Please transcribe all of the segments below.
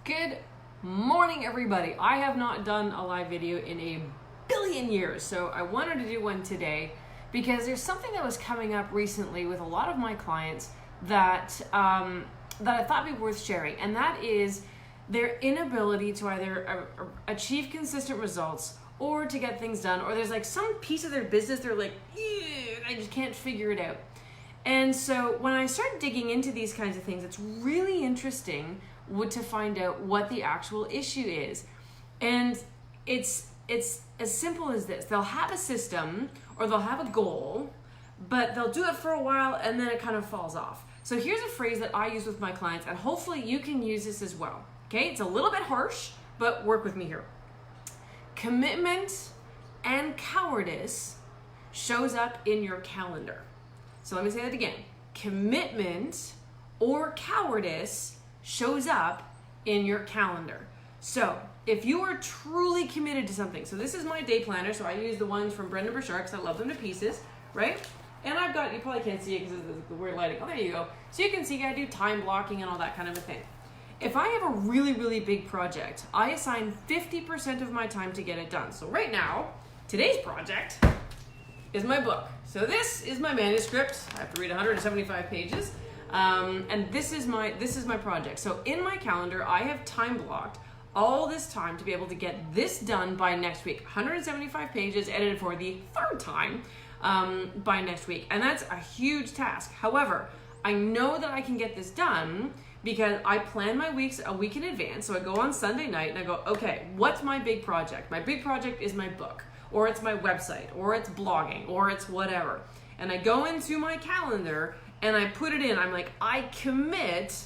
Good morning, everybody. I have not done a live video in a billion years, so I wanted to do one today because there's something that was coming up recently with a lot of my clients that I thought would be worth sharing, and that is their inability to either achieve consistent results or to get things done, or there's like some piece of their business they're like, I just can't figure it out. And so when I start digging into these kinds of things, it's really interesting to find out what the actual issue is. And it's as simple as this. They'll have a system or they'll have a goal, but they'll do it for a while and then it kind of falls off. So here's a phrase that I use with my clients, and hopefully you can use this as well. Okay, it's a little bit harsh, but work with me here. Commitment and cowardice shows up in your calendar. So let me say that again. Commitment or cowardice shows up in your calendar. So if you are truly committed to something, so this is my day planner, so I use the ones from Brendan Burchard because I love them to pieces, right? And I've got, you probably can't see it because of the weird lighting. Oh, there you go. So you can see I do time blocking and all that kind of a thing. If I have a really, really big project, I assign 50% of my time to get it done. So right now, today's project is my book. So this is my manuscript. I have to read 175 pages. And this is my project. So in my calendar, I have time blocked all this time to be able to get this done by next week. 175 pages edited for the third time by next week. And that's a huge task. However, I know that I can get this done because I plan my weeks a week in advance. So I go on Sunday night and I go, okay, what's my big project? My big project is my book, or it's my website, or it's blogging, or it's whatever. And I go into my calendar and I put it in. I'm like, I commit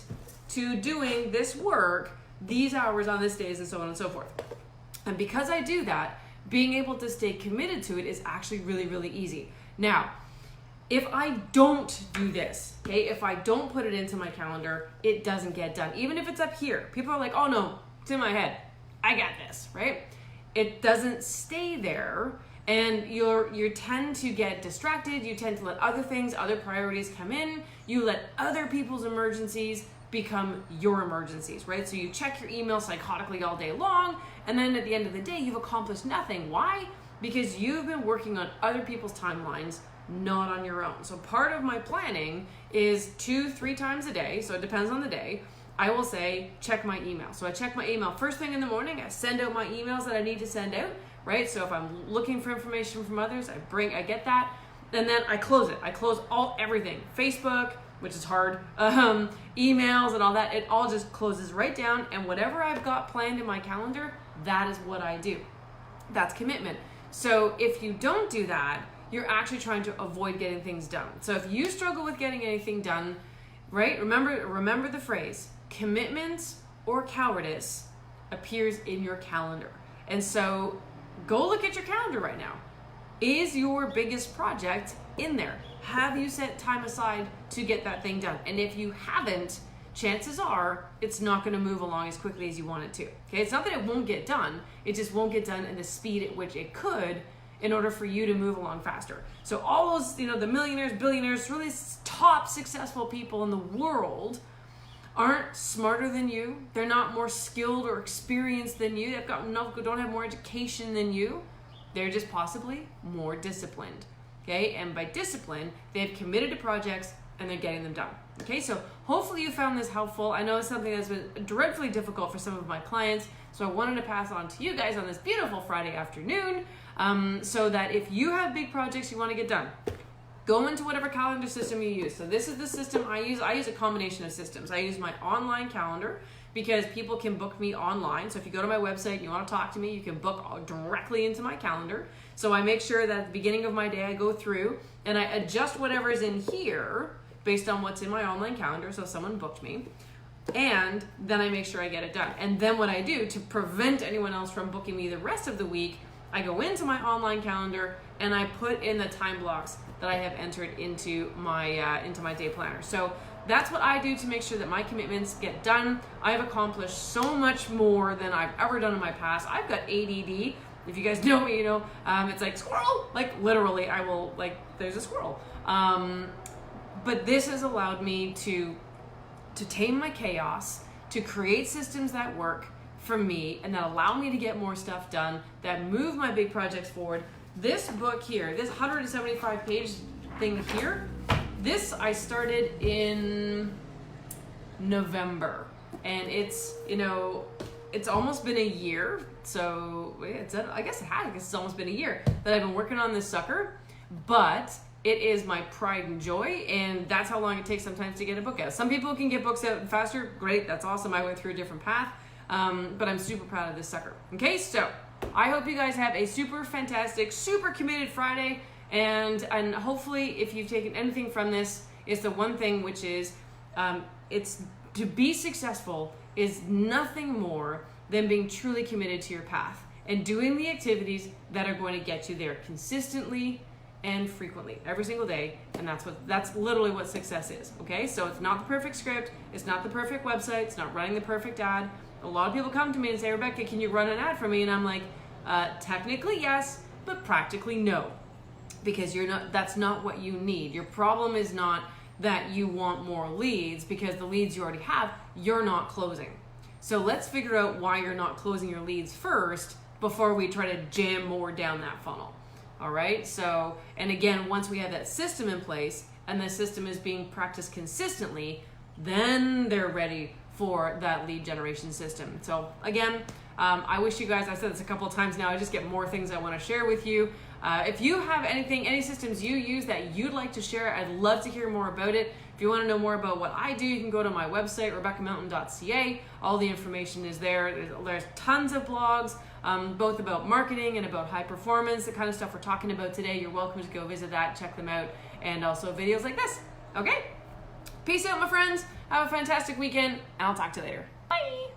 to doing this work, these hours on this days, and so on and so forth. And because I do that, being able to stay committed to it is actually really, really easy. Now, if I don't do this, okay, if I don't put it into my calendar, it doesn't get done. Even if it's up here, people are like, oh no, it's in my head. I got this, right? It doesn't stay there. And you tend to get distracted. You tend to let other things, other priorities come in. You let other people's emergencies become your emergencies, right? So you check your email psychotically all day long, and then at the end of the day, you've accomplished nothing. Why? Because you've been working on other people's timelines, not on your own. So part of my planning is 2-3 times a day, so it depends on the day. I will say, check my email. So I check my email first thing in the morning. I send out my emails that I need to send out. Right? So if I'm looking for information from others, I get that, and then I close it. I close everything. Facebook, which is hard, emails and all that, it all just closes right down, and whatever I've got planned in my calendar, that is what I do. That's commitment. So if you don't do that, you're actually trying to avoid getting things done. So if you struggle with getting anything done, right? Remember the phrase, commitment or cowardice appears in your calendar. And so go look at your calendar right now. Is your biggest project in there? Have you set time aside to get that thing done? And if you haven't, chances are it's not going to move along as quickly as you want it to. Okay, it's not that it won't get done, it just won't get done in the speed at which it could in order for you to move along faster. So all those, the millionaires, billionaires, really top successful people in the world aren't smarter than you. They're not more skilled or experienced than you. Don't have more education than you. They're just possibly more disciplined. Okay, and by discipline, they've committed to projects and they're getting them done. Okay, so hopefully you found this helpful. I know it's something that's been dreadfully difficult for some of my clients, so I wanted to pass on to you guys on this beautiful Friday afternoon, so that if you have big projects you want to get done, go into whatever calendar system you use. So this is the system I use. I use a combination of systems. I use my online calendar because people can book me online. So if you go to my website and you want to talk to me, you can book directly into my calendar. So I make sure that at the beginning of my day, I go through and I adjust whatever is in here based on what's in my online calendar. So if someone booked me, and then I make sure I get it done. And then what I do to prevent anyone else from booking me the rest of the week, I go into my online calendar and I put in the time blocks that I have entered into my day planner. So that's what I do to make sure that my commitments get done. I have accomplished so much more than I've ever done in my past. I've got ADD. If you guys know me, it's like squirrel, like literally there's a squirrel. But this has allowed me to tame my chaos, to create systems that work for me and that allow me to get more stuff done, that move my big projects forward. This book here, this 175 page thing here, this I started in November, and it's, you know, it's almost been a year. So I guess it's almost been a year that I've been working on this sucker, but it is my pride and joy, and that's how long it takes sometimes to get a book out. Some people can get books out faster. Great, that's awesome. I went through a different path, but I'm super proud of this sucker. Okay, so I hope you guys have a super fantastic, super committed Friday, and hopefully if you've taken anything from this, it's the one thing, which is it's to be successful is nothing more than being truly committed to your path and doing the activities that are going to get you there consistently and frequently every single day. And that's literally what success is. Okay, so it's not the perfect script, it's not the perfect website, it's not running the perfect ad. A lot of people come to me and say, Rebecca, can you run an ad for me? And I'm like, technically yes, but practically no, because that's not what you need. Your problem is not that you want more leads, because the leads you already have, you're not closing. So let's figure out why you're not closing your leads first before we try to jam more down that funnel. All right, so, and again, once we have that system in place and the system is being practiced consistently, then they're ready for that lead generation system. So again, I wish you guys, I've said this a couple of times now, I just get more things I want to share with you. If you have any systems you use that you'd like to share, I'd love to hear more about it. If you want to know more about what I do, you can go to my website, rebeccamountain.ca. All the information is there. There's tons of blogs, both about marketing and about high performance, the kind of stuff we're talking about today. You're welcome to go visit that, check them out, and also videos like this. Okay? Peace out, my friends. Have a fantastic weekend, and I'll talk to you later. Bye.